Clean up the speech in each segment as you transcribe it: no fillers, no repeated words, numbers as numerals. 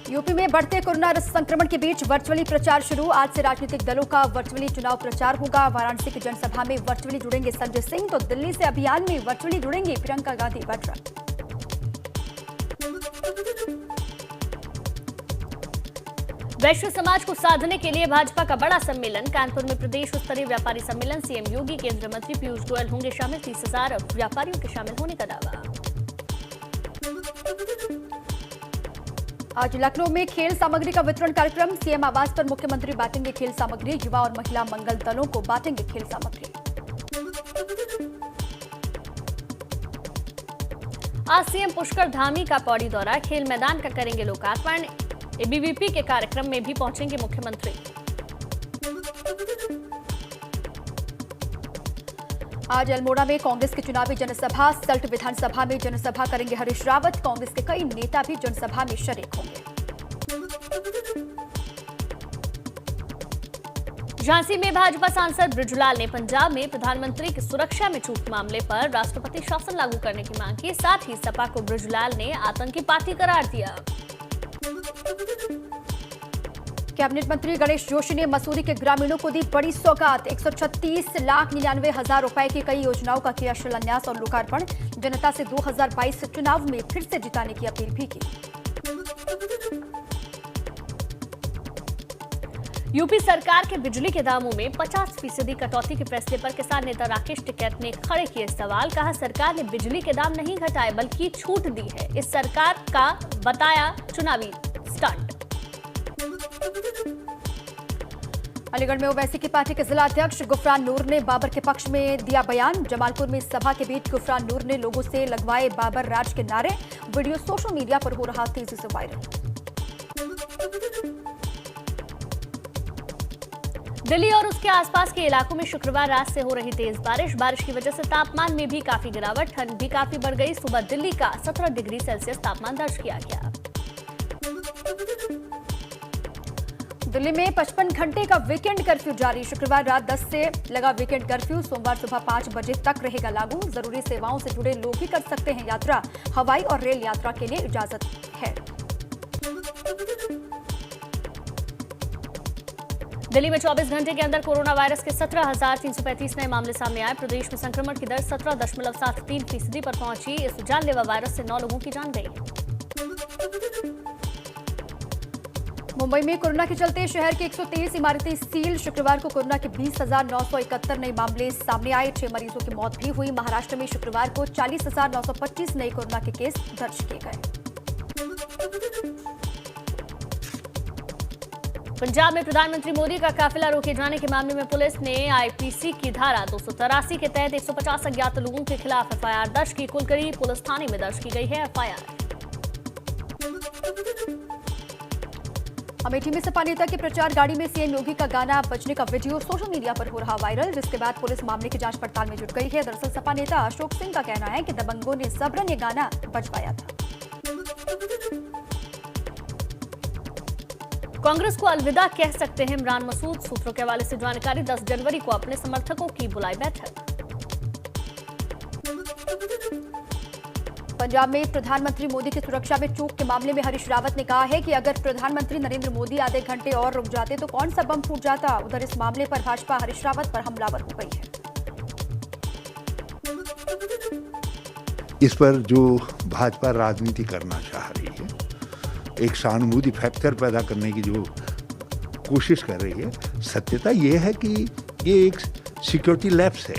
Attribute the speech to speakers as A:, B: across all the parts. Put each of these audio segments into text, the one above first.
A: UP में बढ़ते corona संक्रमण के बीच वर्चुअली प्रचार शुरू। आज से राजनीतिक दलों का वर्चुअली चुनाव प्रचार होगा। वाराणसी की जनसभा में वर्चुअली जुड़ेंगे संजय सिंह, तो दिल्ली से अभियान में वर्चुअली जुड़ेंगी प्रियंका गांधी वाड्रा।
B: वैश्विक समाज को साधने के लिए भाजपा का बड़ा सम्मेलन। कानपुर में प्रदेश स्तरीय व्यापारी सम्मेलन। सीएम योगी, केंद्रीय मंत्री पीयूष गोयल होंगे शामिल। 30,000 व्यापारियों के शामिल होने का दावा।
A: आज लखनऊ में खेल सामग्री का वितरण कार्यक्रम। सीएम आवास पर मुख्यमंत्री बांटेंगे खेल सामग्री। युवा और महिला मंगल दलों को बांटेंगे खेल सामग्री।
B: आज सीएम पुष्कर धामी का पौड़ी दौरा। खेल मैदान का करेंगे लोकार्पण। एबीवीपी के कार्यक्रम में भी पहुंचेंगे मुख्यमंत्री।
A: आज अल्मोड़ा में कांग्रेस की चुनावी जनसभा। सल्ट विधानसभा में जनसभा करेंगे हरीश रावत। कांग्रेस के कई नेता भी जनसभा में शरीक होंगे।
B: झांसी में भाजपा सांसद बृजलाल ने पंजाब में प्रधानमंत्री की सुरक्षा में चूक मामले पर राष्ट्रपति शासन लागू करने की मांग की। साथ ही सपा को बृजलाल ने आतंकी पार्टी करार दिया।
A: कैबिनेट मंत्री गणेश जोशी ने मसूरी के ग्रामीणों को दी बड़ी सौगात। 136,99,000 रुपए की कई योजनाओं का किया शिलान्यास और लोकार्पण। जनता से 2022 चुनाव में फिर से जिताने की अपील भी की।
B: यूपी सरकार के बिजली के दामों में 50% कटौती के फैसले पर किसान नेता राकेश टिकैत ने खड़े किए सवाल। कहा, सरकार ने बिजली के दाम नहीं घटाए बल्कि छूट दी है। इस सरकार का बताया चुनावी स्टंट।
A: अलीगढ़ में ओवैसी की पार्टी के जिला अध्यक्ष गुफरान नूर ने बाबर के पक्ष में दिया बयान। जमालपुर में सभा के बीच गुफरान नूर ने लोगों से लगवाए बाबर राज के नारे। वीडियो सोशल मीडिया पर हो रहा तेजी से वायरल।
B: दिल्ली और उसके आसपास के इलाकों में शुक्रवार रात से हो रही तेज बारिश। बारिश की वजह से तापमान में भी काफी गिरावट। ठंड भी काफी बढ़ गई। सुबह दिल्ली का 17 डिग्री सेल्सियस तापमान दर्ज किया गया।
A: दिल्ली में 55 घंटे का वीकेंड कर्फ्यू जारी। शुक्रवार रात 10 से लगा वीकेंड कर्फ्यू सोमवार सुबह 5 बजे तक रहेगा लागू। जरूरी सेवाओं से जुड़े लोग ही कर सकते हैं यात्रा। हवाई और रेल यात्रा के लिए इजाजत है।
B: दिल्ली में 24 घंटे के अंदर कोरोना वायरस के 17,335 नए मामले सामने आए। प्रदेश में संक्रमण की दर 17.73% पर पहुंची। इस जानलेवा वायरस से 9 लोगों की जान गई।
A: मुंबई में कोरोना के चलते शहर की 123 इमारतें सील। शुक्रवार को कोरोना के 20,971 नए मामले सामने आए। 6 मरीजों की मौत भी हुई। महाराष्ट्र में शुक्रवार को 40,925 नए कोरोना के केस दर्ज किए गए।
B: पंजाब में प्रधानमंत्री मोदी का काफिला रोके जाने के मामले में पुलिस ने आईपीसी की धारा 283 के तहत 150 अज्ञात लोगों के खिलाफ एफआईआर दर्ज की। कुलकरी पुलिस थाने में दर्ज की गई है एफआईआर।
A: अमेठी में सपा नेता की प्रचार गाड़ी में सीएम योगी का गाना बजने का वीडियो सोशल मीडिया पर हो रहा वायरल, जिसके बाद पुलिस मामले की जांच पड़ताल में जुट गई है। दरअसल सपा नेता अशोक सिंह का कहना है कि दबंगों ने जबरन ये गाना बजवाया था।
B: कांग्रेस को अलविदा कह सकते हैं इमरान मसूद। सूत्रों के हवाले से जानकारी। 10 जनवरी को अपने समर्थकों की बुलाई बैठक।
A: पंजाब में प्रधानमंत्री मोदी की सुरक्षा में चूक के मामले में हरीश रावत ने कहा है कि अगर प्रधानमंत्री नरेंद्र मोदी आधे घंटे और रुक जाते तो कौन सा बम फूट जाता। उधर इस मामले पर भाजपा हरीश रावत पर हमलावर हो गई है।
C: इस पर जो भाजपा राजनीति करना चाह रही है, एक सहानुभूति फैक्टर पैदा करने की जो कोशिश कर रही है, सत्यता ये है कि ये एक सिक्योरिटी लैप्स है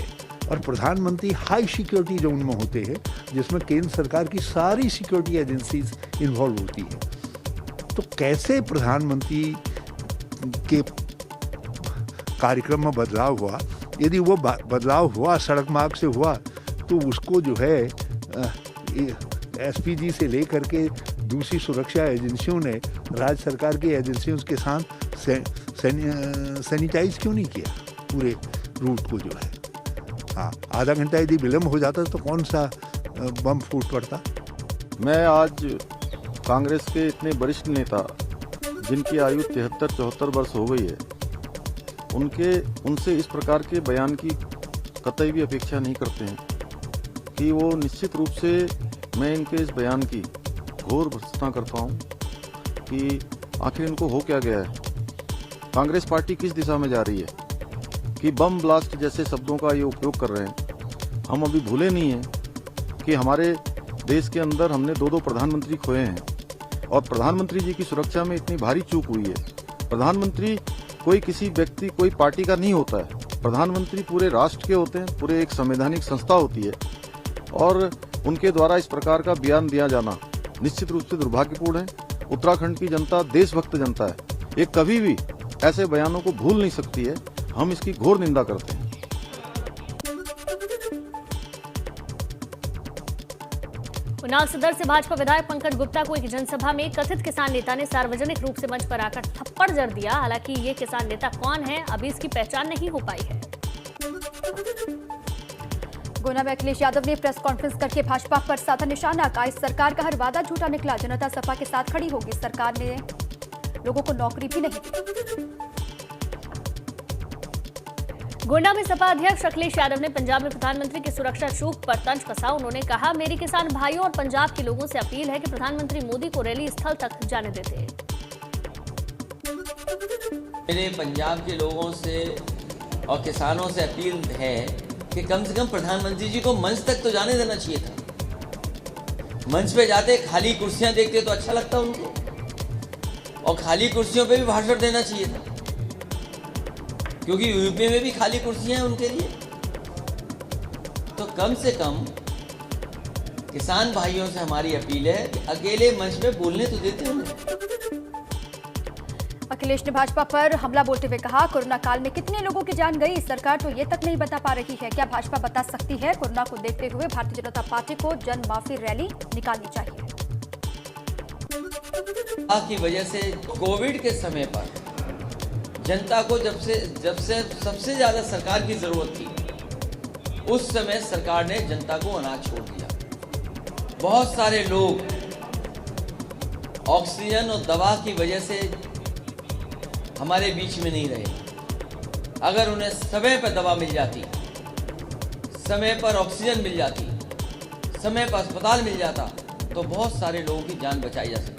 C: और प्रधानमंत्री हाई सिक्योरिटी जोन में होते हैं, जिसमें केंद्र सरकार की सारी सिक्योरिटी एजेंसीज इन्वॉल्व होती है। तो कैसे प्रधानमंत्री के कार्यक्रम में बदलाव हुआ? यदि वो बदलाव हुआ, सड़क मार्ग से हुआ, तो उसको जो है एसपीजी से लेकर के दूसरी सुरक्षा एजेंसियों ने, राज्य सरकार की एजेंसियों के साथ सैनिटाइज क्यों नहीं किया पूरे रूट को जो है? हाँ, आधा घंटा यदि विलम्ब हो जाता तो कौन सा बम फूट पड़ता?
D: मैं आज कांग्रेस के इतने वरिष्ठ नेता जिनकी आयु 73-74 वर्ष हो गई है, उनसे इस प्रकार के बयान की कतई भी अपेक्षा नहीं करते हैं कि वो निश्चित रूप से मैं इनके इस बयान की घोर भर्त्सना करता हूं कि आखिर इनको हो क्या गया है। कांग्रेस पार्टी किस दिशा में जा रही है कि बम ब्लास्ट जैसे शब्दों का ये उपयोग कर रहे हैं। हम अभी भूले नहीं हैं कि हमारे देश के अंदर हमने 2 प्रधानमंत्री खोए हैं और प्रधानमंत्री जी की सुरक्षा में इतनी भारी चूक हुई है। प्रधानमंत्री कोई किसी व्यक्ति कोई पार्टी का नहीं होता है, प्रधानमंत्री पूरे राष्ट्र के होते हैं, पूरे एक संवैधानिक संस्था होती है और उनके द्वारा इस प्रकार का बयान दिया जाना निश्चित रूप से दुर्भाग्यपूर्ण है। उत्तराखंड की जनता देशभक्त जनता है, ये कभी भी ऐसे बयानों को भूल नहीं सकती है। हम इसकी घोर निंदा करते हैं।
B: उन्नाव सदर से भाजपा विधायक पंकज गुप्ता को एक जनसभा में कथित किसान नेता ने सार्वजनिक रूप से मंच पर आकर थप्पड़ जड़ दिया। हालांकि ये किसान नेता कौन है, अभी इसकी पहचान नहीं हो पाई है।
A: गुना में अखिलेश यादव ने प्रेस कॉन्फ्रेंस करके भाजपा पर साधा निशाना। कहा इस सरकार का हर वादा झूठा निकला, जनता सपा के साथ खड़ी होगी, सरकार ने लोगों को नौकरी भी नहीं दी।
B: गोंडा में सपा अध्यक्ष अखिलेश यादव ने पंजाब में प्रधानमंत्री की सुरक्षा चूक पर तंज कसा। उन्होंने कहा मेरी किसान भाइयों और पंजाब के लोगों से अपील है कि प्रधानमंत्री मोदी को रैली स्थल तक जाने देते।
E: मेरे पंजाब के लोगों से और किसानों से अपील है कि कम से कम प्रधानमंत्री जी को मंच तक तो जाने देना चाहिए था। मंच पे जाते खाली कुर्सियां देखते तो अच्छा लगता उनको, और खाली कुर्सियों पे भी भाषण देना चाहिए था, क्योंकि यूपी में भी खाली कुर्सियां हैं उनके लिए। तो कम से कम किसान भाइयों से हमारी अपील है कि अकेले मंच पे बोलने तो देते उन्हें।
A: अखिलेश ने भाजपा पर हमला बोलते हुए कहा कोरोना काल में कितने लोगों की जान गई, सरकार तो ये तक नहीं बता पा रही है। क्या भाजपा बता सकती है? कोरोना को देखते हुए भारतीय जनता पार्टी को जन माफी रैली निकालनी चाहिए।
E: की वजह से कोविड के समय पर जनता को जब से सबसे ज्यादा सरकार की जरूरत थी, उस समय सरकार ने जनता को अनाज छोड़ दिया। बहुत सारे लोग ऑक्सीजन और दवा की वजह से हमारे बीच में नहीं रहे। अगर उन्हें समय पर दवा मिल जाती, समय पर ऑक्सीजन मिल जाती, समय पर अस्पताल मिल जाता, तो बहुत सारे लोगों की जान बचाई जा सकती।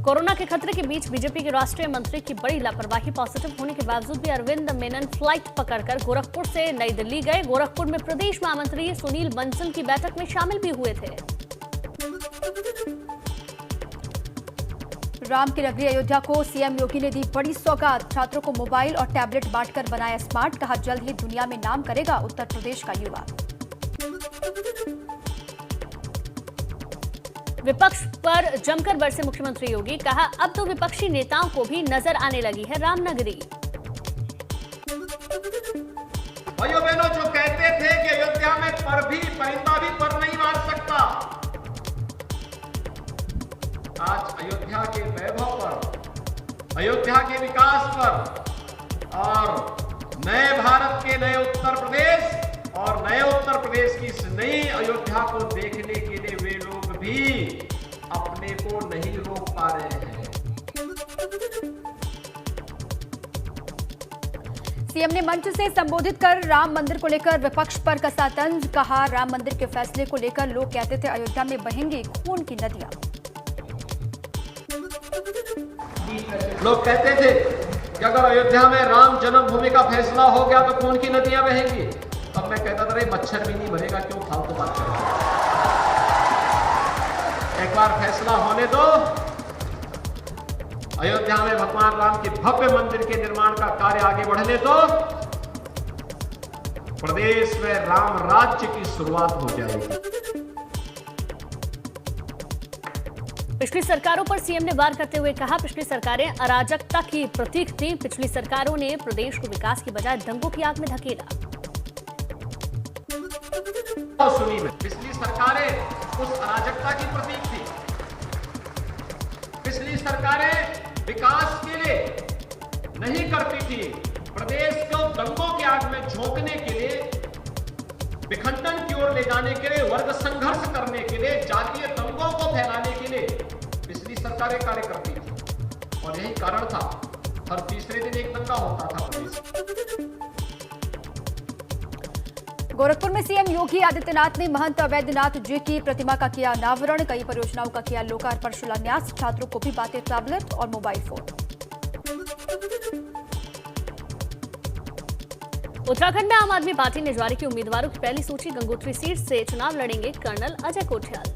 B: कोरोना के खतरे के बीच बीजेपी के राष्ट्रीय मंत्री की बड़ी लापरवाही। पॉजिटिव होने के बावजूद भी अरविंद मेनन फ्लाइट पकड़कर गोरखपुर से नई दिल्ली गए। गोरखपुर में प्रदेश महामंत्री सुनील बंसल की बैठक में शामिल भी हुए थे।
A: राम की नगरी अयोध्या को सीएम योगी ने दी बड़ी सौगात। छात्रों को मोबाइल और टैबलेट बांटकर बनाया स्मार्ट। कहा जल्द ही दुनिया में नाम करेगा उत्तर प्रदेश का युवा।
B: विपक्ष पर जमकर बरसे मुख्यमंत्री योगी। कहा अब तो विपक्षी नेताओं को भी नजर आने लगी है रामनगरी।
F: भाइयों बहनों, जो कहते थे कि अयोध्या में परिंदा भी पर नहीं मार सकता, आज अयोध्या के वैभव पर, अयोध्या के विकास पर और नए भारत के नए उत्तर प्रदेश और नए उत्तर प्रदेश की इस नई अयोध्या को देखने के लिए वे लोग भी अपने को नहीं रोक पा रहे हैं।
A: सीएम ने मंच से संबोधित कर राम मंदिर को लेकर विपक्ष पर कसा तंज। कहा राम मंदिर के फैसले को लेकर लोग कहते थे अयोध्या में बहेंगी खून की नदियां।
F: लोग कहते थे कि अगर अयोध्या में राम जन्मभूमि का फैसला हो गया तो खून की नदियां बहेंगी। तब मैं कहता था मच्छर भी नहीं मरेगा, क्यों फालतू बात कर रहे हैं। एक बार फैसला होने दो, अयोध्या में भगवान राम के भव्य मंदिर के निर्माण का कार्य आगे बढ़ने दो, प्रदेश में राम राज्य की शुरुआत हो जाएगी।
B: पिछली सरकारों पर सीएम ने वार करते हुए कहा पिछली सरकारें अराजकता की प्रतीक थी। पिछली सरकारों ने प्रदेश को विकास की बजाय दंगों की आग में धकेला।
F: सुनी में पिछली सरकारें उस अराजकता की प्रतीक थी। पिछली सरकारें विकास के लिए नहीं करती थी, प्रदेश को दंगों की आग में झोंकने के लिए, विखंडन की ओर ले जाने के लिए, वर्ग संघर्ष करने के लिए, जातीय दंगों को फैलाने के लिए पिछली सरकारें कार्य करती थी। और यही कारण था हर तीसरे दिन एक दंगा होता था प्रदेश।
A: गोरखपुर में सीएम योगी आदित्यनाथ ने महंत अवैधनाथ जी की प्रतिमा का किया अनावरण। कई परियोजनाओं का किया लोकार्पण शिलान्यास। छात्रों को भी बांटे टैबलेट और मोबाइल फोन।
B: उत्तराखंड में आम आदमी पार्टी ने जारी की उम्मीदवारों की पहली सूची। गंगोत्री सीट से चुनाव लड़ेंगे कर्नल अजय कोठियाल।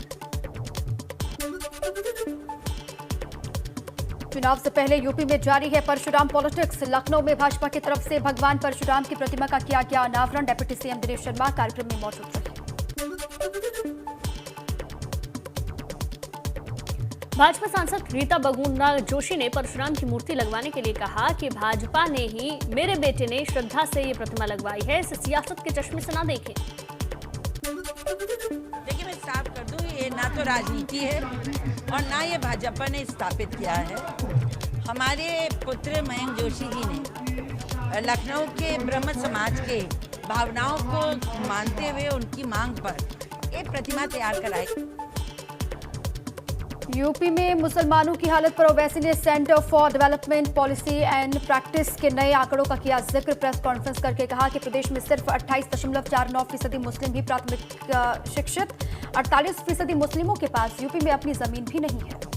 A: चुनाव से पहले यूपी में जारी है परशुराम पॉलिटिक्स। लखनऊ में भाजपा की तरफ से भगवान परशुराम की प्रतिमा का किया गया अनावरण। डिप्टी सीएम दिनेश शर्मा कार्यक्रम में मौजूद रहे।
B: भाजपा सांसद रीता बहुगुणा जोशी ने परशुराम की मूर्ति लगवाने के लिए कहा कि भाजपा ने ही मेरे बेटे ने श्रद्धा से ये प्रतिमा लगवाई है, इसे सियासत के चश्मे से ना देखें।
G: देखिए, मैं साफ कर दूं, ये ना तो राजनीति है और ना ये भाजपा ने स्थापित किया है। हमारे पुत्र मयंक जोशी जी ने लखनऊ के ब्रह्म समाज के भावनाओं को मानते हुए उनकी मांग पर एक प्रतिमा तैयार कराई।
A: यूपी में मुसलमानों की हालत पर ओवैसी ने centre for development policy and practice के नए आंकड़ों का किया जिक्र। प्रेस कॉन्फ्रेंस करके कहा कि प्रदेश में सिर्फ 28.49% मुस्लिम ही प्राथमिक शिक्षित। 48% मुस्लिमों के पास यूपी में अपनी जमीन भी नहीं है।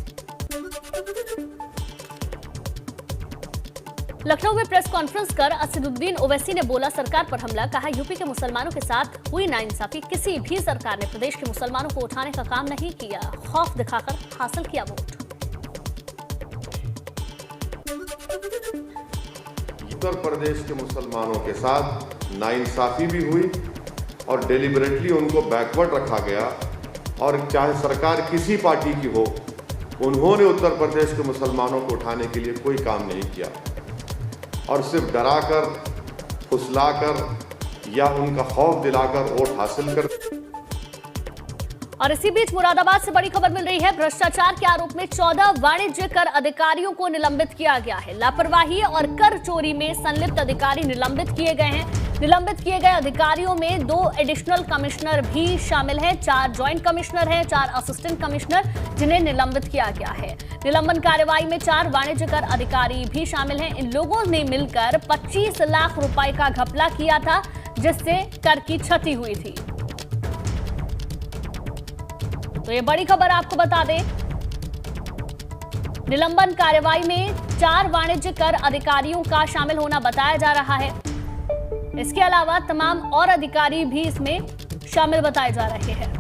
B: लखनऊ में प्रेस कॉन्फ्रेंस कर असदुद्दीन ओवैसी ने बोला सरकार पर हमला। कहा यूपी के मुसलमानों के साथ हुई नाइंसाफी। किसी भी सरकार ने प्रदेश के मुसलमानों को उठाने का काम नहीं किया। खौफ दिखाकर हासिल किया वोट।
H: उत्तर प्रदेश के मुसलमानों के साथ नाइंसाफी भी हुई और डेलिबरेटली उनको बैकवर्ड रखा गया। और चाहे सरकार किसी पार्टी की हो, उन्होंने उत्तर प्रदेश के मुसलमानों को उठाने के लिए कोई काम नहीं किया और सिर्फ डराकर, फुसलाकर या उनका खौफ दिलाकर वोट हासिल कर।
B: और इसी बीच मुरादाबाद से बड़ी खबर मिल रही है। भ्रष्टाचार के आरोप में 14 वाणिज्य कर अधिकारियों को निलंबित किया गया है। लापरवाही और कर चोरी में संलिप्त अधिकारी निलंबित किए गए हैं। निलंबित किए गए अधिकारियों में 2 एडिशनल कमिश्नर भी शामिल हैं, 4 ज्वाइंट कमिश्नर हैं, 4 असिस्टेंट कमिश्नर जिन्हें निलंबित किया गया है। निलंबन कार्रवाई में 4 वाणिज्य कर अधिकारी भी शामिल हैं। इन लोगों ने मिलकर 25 लाख रुपए का घपला किया था, जिससे कर की क्षति हुई थी। तो ये बड़ी खबर आपको बता दें, निलंबन कार्रवाई में 4 वाणिज्य कर अधिकारियों का शामिल होना बताया जा रहा है। इसके अलावा तमाम और अधिकारी भी इसमें शामिल बताए जा रहे हैं।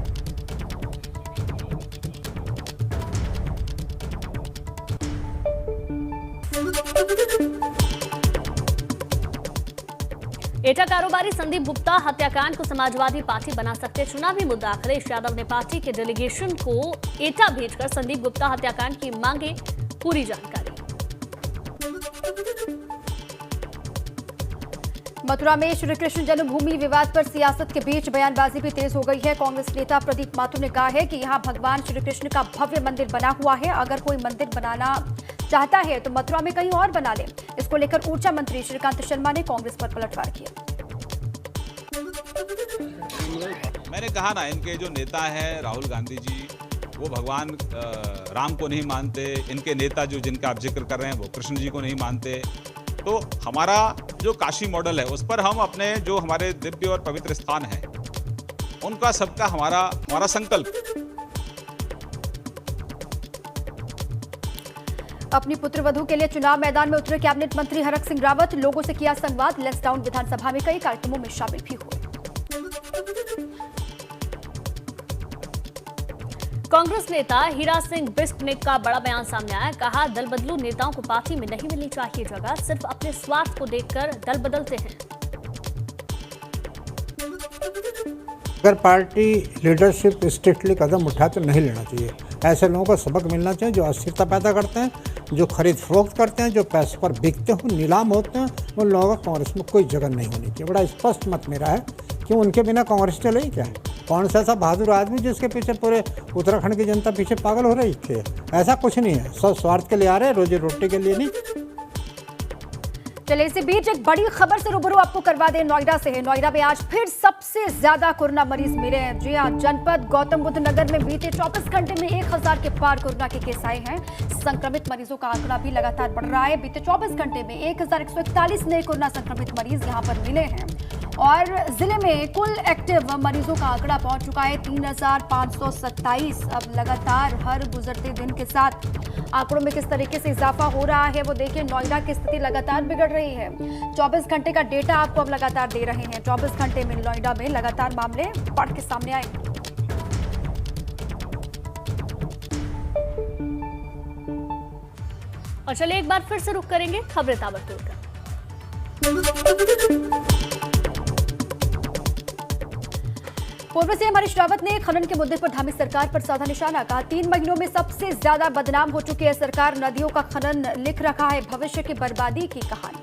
B: एटा कारोबारी संदीप गुप्ता हत्याकांड को समाजवादी पार्टी बना सकते। चुनावी मुद्दा अखिलेश यादव ने पार्टी के डेलीगेशन को एटा भेजकर संदीप गुप्ता हत्याकांड की मांगे पूरी जानकारी।
A: मथुरा में श्री कृष्ण जन्मभूमि विवाद पर सियासत के बीच बयानबाजी भी तेज हो गई है। कांग्रेस नेता प्रदीप माथुर ने कहा है कि यहां भगवान श्री कृष्ण का भव्य मंदिर बना हुआ है। अगर कोई मंदिर बनाना चाहता है तो मथुरा में कहीं और बना ले। इसको लेकर ऊर्जा मंत्री श्रीकांत शर्मा ने कांग्रेस पर पलटवार किया।
I: मैंने कहा ना, इनके जो नेता है राहुल गांधी जी, वो भगवान राम को नहीं मानते। इनके नेता जो जिनका आप जिक्र कर रहे हैं वो कृष्ण जी को नहीं मानते। तो हमारा जो काशी मॉडल है उस पर हम अपने जो हमारे दिव्य और पवित्र स्थान हैं उनका सबका हमारा संकल्प।
A: अपनी पुत्रवधू के लिए चुनाव मैदान में उतरे कैबिनेट मंत्री हरक सिंह रावत। लोगों से किया संवाद। लेंसडाउन विधानसभा में कई कार्यक्रमों में शामिल भी हुए।
B: कांग्रेस नेता हीरा सिंह बिस्टनिक का बड़ा बयान सामने आया। कहा दल बदलू नेताओं को पार्टी में नहीं मिलनी चाहिए जगह, सिर्फ अपने स्वार्थ को देखकर दल बदलते हैं।
J: अगर पार्टी लीडरशिप स्ट्रिक्टली कदम उठा तो नहीं लेना चाहिए। ऐसे लोगों को सबक मिलना चाहिए जो अस्थिरता पैदा करते हैं, जो खरीद फरोख्त करते हैं, जो पैसों पर बिकते हो, नीलाम होते हैं। उन लोगों को कांग्रेस में कोई जगह नहीं होनी चाहिए। बड़ा स्पष्ट मत मेरा है कि उनके बिना कांग्रेस चलेगी क्या? कौन सा ऐसा बहादुर आदमी जिसके पीछे पूरे उत्तराखंड की जनता पीछे पागल हो रही थी? ऐसा कुछ नहीं है। सब स्वार्थ के लिए आ रहे हैं, रोजी रोटी के लिए नहीं।
A: चलिए, इसी बीच एक बड़ी खबर से रूबरू आपको करवा दें। नोएडा से है। नोएडा में आज फिर सबसे ज्यादा कोरोना मरीज मिले हैं। जी हां, जनपद गौतम बुद्ध नगर में बीते 24 घंटे में 1000 के पार कोरोना के केस आए हैं। संक्रमित मरीजों का आंकड़ा भी लगातार बढ़ रहा है। बीते 24 घंटे में 1141 नए कोरोना संक्रमित मरीज यहां पर मिले हैं। और जिले में कुल एक्टिव मरीजों का आंकड़ा पहुंच चुका है 3,527। अब लगातार हर गुजरते दिन के साथ आंकड़ों में किस तरीके से इजाफा हो रहा है वो देखिए। नोएडा की स्थिति लगातार बिगड़ रही है। 24 घंटे का डेटा आपको अब लगातार दे रहे हैं। 24 घंटे में नोएडा में लगातार मामले बढ़ के सामने आए।
B: और चलिए एक बार फिर से रुक करेंगे खबरें ताबड़तोड़ कर।
A: पूर्व सीएम हरीश रावत ने खनन के मुद्दे पर धामी सरकार पर साधा निशाना। कहा 3 महीनों में सबसे ज्यादा बदनाम हो चुकी है सरकार। नदियों का खनन लिख रखा है भविष्य की बर्बादी की कहानी।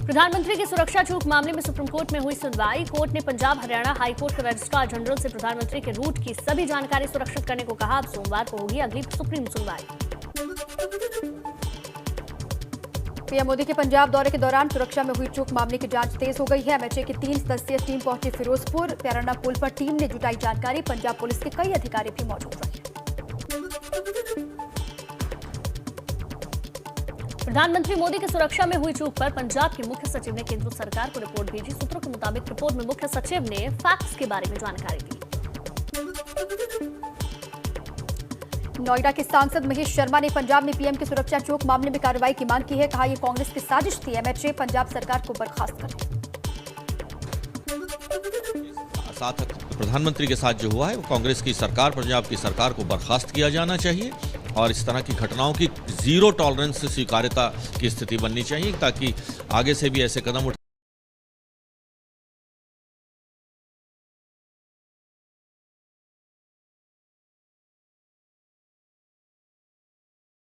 B: प्रधानमंत्री की सुरक्षा चूक मामले में सुप्रीम कोर्ट में हुई सुनवाई। कोर्ट ने पंजाब हरियाणा हाई कोर्ट के रजिस्ट्रार जनरल से प्रधानमंत्री के रूट की सभी जानकारी सुरक्षित करने को कहा। अब सोमवार को होगी अगली सुप्रीम सुनवाई।
A: पीएम मोदी के पंजाब दौरे के दौरान सुरक्षा में हुई चूक मामले की जांच तेज हो गई है। एमएचए की 3 सदस्यीय टीम पहुंची फिरोजपुर। प्याराना पुल पर टीम ने जुटाई जानकारी। पंजाब पुलिस के कई अधिकारी भी मौजूद रहे।
B: प्रधानमंत्री मोदी की सुरक्षा में हुई चूक पर पंजाब के मुख्य सचिव ने केंद्र सरकार को रिपोर्ट भेजी। सूत्रों के मुताबिक रिपोर्ट में मुख्य सचिव ने फैक्ट्स के बारे में जानकारी दी।
A: नोएडा के सांसद महेश शर्मा ने पंजाब में पीएम की सुरक्षा चूक मामले में कार्रवाई की मांग की है। कहा यह कांग्रेस की साजिश थी। एमएचए पंजाब सरकार को बर्खास्त करे।
K: साथ प्रधानमंत्री के साथ जो हुआ है वो कांग्रेस की सरकार, पंजाब की सरकार को बर्खास्त किया जाना चाहिए और इस तरह की घटनाओं की जीरो टॉलरेंस स्वीकार्यता की स्थिति बननी चाहिए ताकि आगे से भी ऐसे कदम